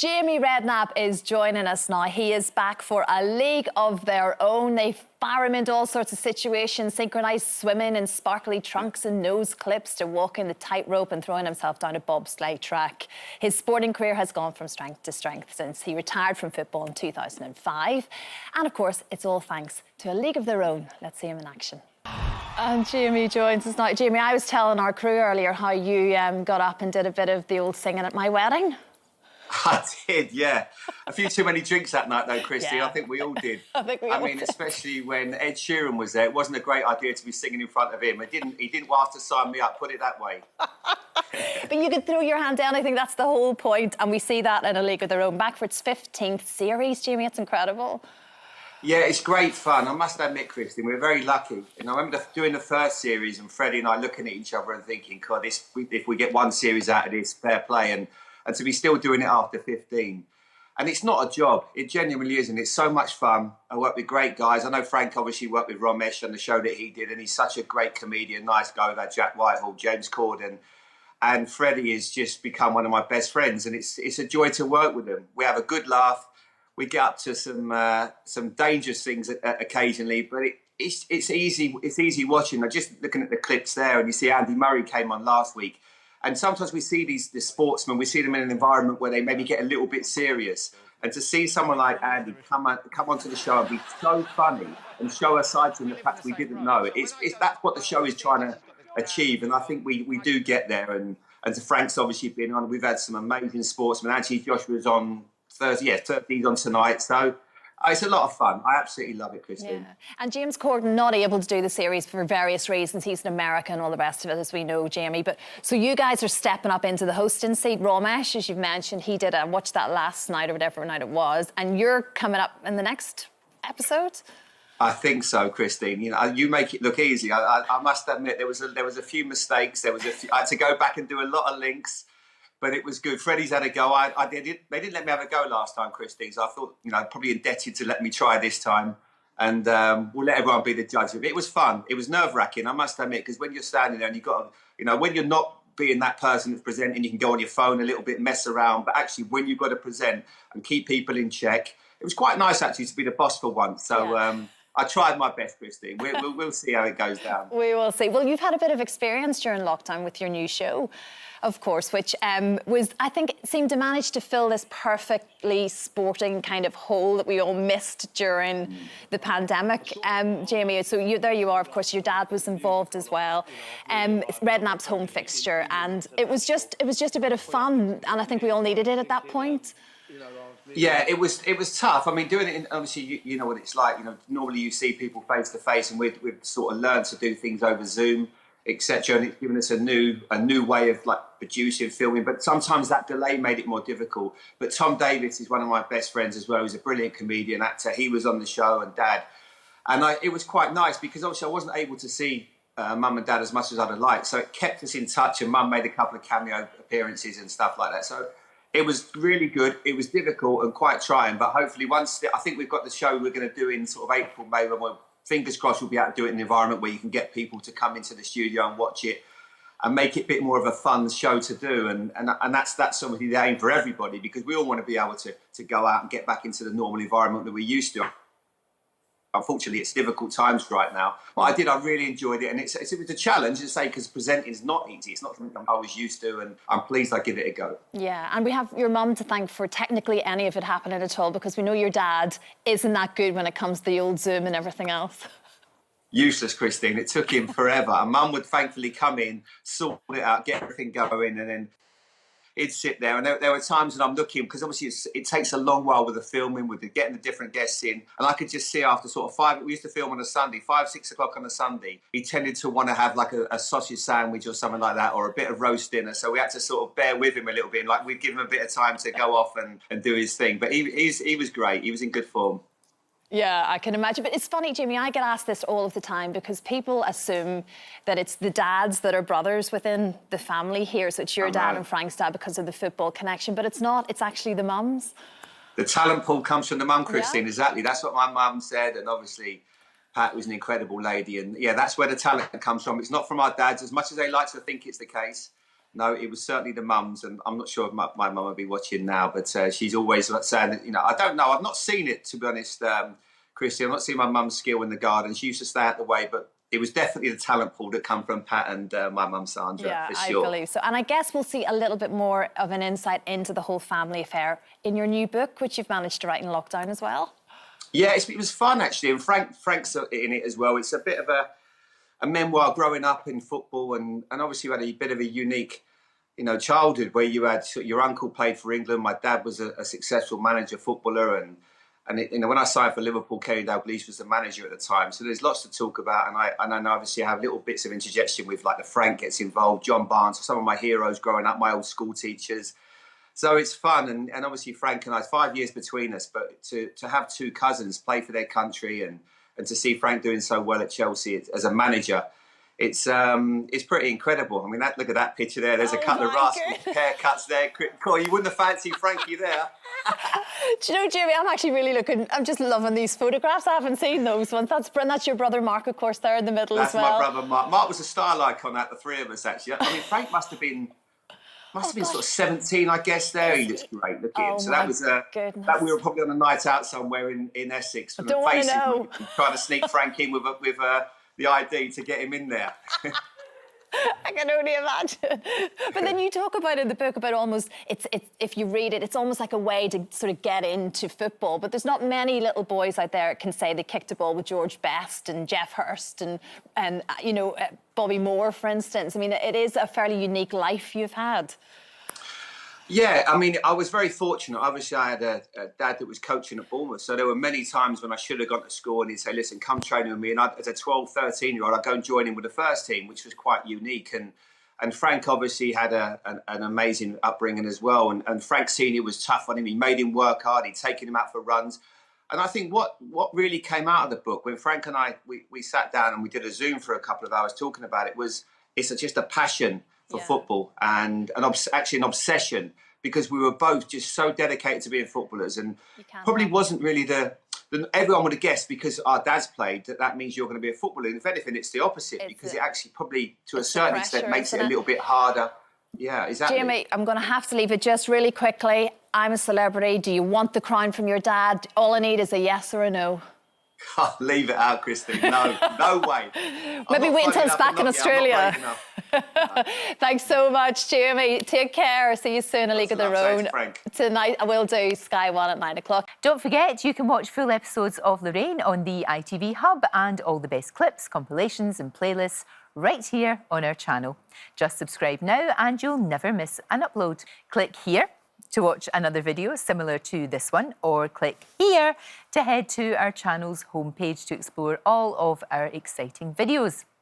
Jamie Redknapp is joining us now. He is back for a league of their own. They fire him into all sorts of situations, synchronised swimming in sparkly trunks and nose clips to walking the tightrope and throwing himself down a bobsleigh track. His sporting career has gone from strength to strength since he retired from football in 2005. And of course, it's all thanks to a league of their own. Let's see him in action. And Jamie joins us now. Jamie, I was telling our crew earlier how you got up and did a bit of the old singing at my wedding. I did, yeah. A few too many drinks that night, though, Christy. Yeah. I think we all did. I think we all did. Especially when Ed Sheeran was there. It wasn't a great idea to be singing in front of him. He didn't want us to sign me up, put it that way. But you could throw your hand down. I think that's the whole point. And we see that in a league of their own. Back for its 15th series, Jamie. It's incredible. Yeah, it's great fun. I must admit, Christy, we're very lucky. And I remember doing the first series and Freddie and I looking at each other and thinking, God, if we get one series out of this, fair play. And to be still doing it after 15. And it's not a job. It genuinely isn't. It's so much fun. I work with great guys. I know Frank obviously worked with Ramesh on the show that he did, and he's such a great comedian, nice guy with that Jack Whitehall, James Corden. And Freddie has just become one of my best friends, and it's a joy to work with him. We have a good laugh. We get up to some dangerous things occasionally, but it's easy watching. I'm just looking at the clips there, and you see Andy Murray came on last week. And sometimes we see the sportsmen, we see them in an environment where they maybe get a little bit serious. And to see someone like Andy come onto the show and be so funny and show a side to him that perhaps we didn't know, that's what the show is trying to achieve. And I think we do get there. And to Frank's obviously been on, we've had some amazing sportsmen. Actually, Joshua's on Thursday, Thursday's on tonight. So it's a lot of fun. I absolutely love it, Christine. Yeah. And James Corden not able to do the series for various reasons. He's an American and all the rest of it, as we know, Jamie. But so you guys are stepping up into the hosting seat. Ramesh, as you've mentioned, he did watch that last night or whatever night it was, and you're coming up in the next episode. I think so, Christine. You know, you make it look easy. I must admit there was a few mistakes. I had to go back and do a lot of links. But it was good. Freddie's had a go. They didn't let me have a go last time, Christine. So I thought, probably indebted to let me try this time. And we'll let everyone be the judge of it. It was fun. It was nerve-wracking, I must admit, because when you're standing there and you've got to, when you're not being that person that's presenting, you can go on your phone a little bit, mess around. But actually, when you've got to present and keep people in check, it was quite nice, actually, to be the boss for once. So I tried my best, Christine. We'll see how it goes down. We will see. Well, you've had a bit of experience during lockdown with your new show, of course, which I think, seemed to manage to fill this perfectly sporting kind of hole that we all missed during the pandemic. Jamie, so there you are, of course, your dad was involved as well. Redknapp's home fixture, and it was just a bit of fun, and I think we all needed it at that point. Yeah, it was tough. I mean, doing it, obviously, you know what it's like. Normally you see people face to face, and we've sort of learned to do things over Zoom, etc. And it's given us a new way of producing, filming. But sometimes that delay made it more difficult. But Tom Davis is one of my best friends as well. He's a brilliant comedian, actor. He was on the show, and Dad, and it was quite nice because obviously I wasn't able to see Mum and Dad as much as I'd have liked. So it kept us in touch, and Mum made a couple of cameo appearances and stuff like that. So it was really good. It was difficult and quite trying, but hopefully I think we've got the show we're going to do in sort of April, May, when fingers crossed we'll be able to do it in an environment where you can get people to come into the studio and watch it and make it a bit more of a fun show to do. And that's obviously the aim for everybody, because we all want to be able to go out and get back into the normal environment that we used to. Unfortunately, it's difficult times right now. But I really enjoyed it. And it was a challenge, to say, because presenting is not easy. It's not something I was used to, and I'm pleased I give it a go. Yeah, and we have your mum to thank for technically any of it happening at all, because we know your dad isn't that good when it comes to the old Zoom and everything else. Useless, Christine. It took him forever. And Mum would thankfully come in, sort it out, get everything going, and then he'd sit there. And there were times when I'm looking, because obviously it takes a long while with the filming, with getting the different guests in. And I could just see after sort of we used to film on a Sunday, 5, 6 o'clock on a Sunday. He tended to want to have a sausage sandwich or something like that, or a bit of roast dinner. So we had to sort of bear with him a little bit. And we'd give him a bit of time to go off and do his thing. But he was great. He was in good form. Yeah, I can imagine. But it's funny, Jamie, I get asked this all of the time because people assume that it's the dads that are brothers within the family here. So it's your dad and Frank's dad because of the football connection. But it's not. It's actually the mums. The talent pool comes from the mum, Christine. Yeah. Exactly. That's what my mum said. And obviously, Pat was an incredible lady. And yeah, that's where the talent comes from. It's not from our dads, as much as they like to think it's the case. No, it was certainly the mums, and I'm not sure if my mum will be watching now, but she's always saying that, you know, I don't know, I've not seen it, to be honest, Christy. I've not seen my mum's skill in the garden. She used to stay out the way, but it was definitely the talent pool that come from Pat and my mum Sandra, for sure. I believe so. And I guess we'll see a little bit more of an insight into the whole family affair in your new book, which you've managed to write in lockdown as well. Yeah, it was fun, actually, and Frank's in it as well. It's a bit of a memoir growing up in football, and obviously you had a bit of a unique, you know, childhood where you had your uncle played for England. My dad was a successful manager, footballer, and you know, when I signed for Liverpool, Kerry Dalglish was the manager at the time. So there's lots to talk about, and I obviously have little bits of interjection with, like, the Frank gets involved, John Barnes, some of my heroes growing up, my old school teachers. So it's fun, and obviously Frank and I, 5 years between us, but to have two cousins play for their country and to see Frank doing so well at Chelsea as a manager, it's pretty incredible. I mean, look at that picture there. There's a couple of rascal haircuts there. Corey, you wouldn't have fancied Frankie there. Do you know, Jamie, I'm just loving these photographs. I haven't seen those ones. That's your brother Mark, of course, there in the middle as well. That's my brother Mark. Mark was a style icon out the three of us, actually. I mean, Frank must have been sort of 17, I guess. There, he looks great. Look at him. So that was that we were probably on a night out somewhere in Essex. I don't want to know. Trying to sneak Frank in with the ID to get him in there. I can only imagine. But then you talk about in the book about almost, it's if you read it, it's almost like a way to sort of get into football. But there's not many little boys out there that can say they kicked a ball with George Best and Jeff Hurst and you know, Bobby Moore, for instance. I mean, it is a fairly unique life you've had. Yeah, I mean, I was very fortunate. Obviously, I had a dad that was coaching at Bournemouth. So there were many times when I should have gone to school and he'd say, listen, come train with me. And as a 12, 13-year-old, I'd go and join him with the first team, which was quite unique. And Frank obviously had an amazing upbringing as well. And Frank Senior was tough on him. He made him work hard. He'd taken him out for runs. And I think what really came out of the book, when Frank and I, we sat down and we did a Zoom for a couple of hours talking about it, it's just a passion for football and actually an obsession, because we were both just so dedicated to being footballers, and probably wasn't really everyone would have guessed because our dads played that means you're going to be a footballer. And if anything, it's the opposite, because it actually probably to a certain extent makes it a little bit harder. Yeah, exactly. Jamie, I'm going to have to leave it just really quickly. I'm a celebrity. Do you want the crown from your dad? All I need is a yes or a no. Leave it out, Christy. No way. Maybe wait until it's back in Australia. Thanks so much, Jamie. Take care. See you soon, A League of Their Own. Tonight, I will do Sky 1 at 9 o'clock. Don't forget, you can watch full episodes of Lorraine on the ITV Hub, and all the best clips, compilations and playlists right here on our channel. Just subscribe now and you'll never miss an upload. Click here to watch another video similar to this one, or click here to head to our channel's homepage to explore all of our exciting videos.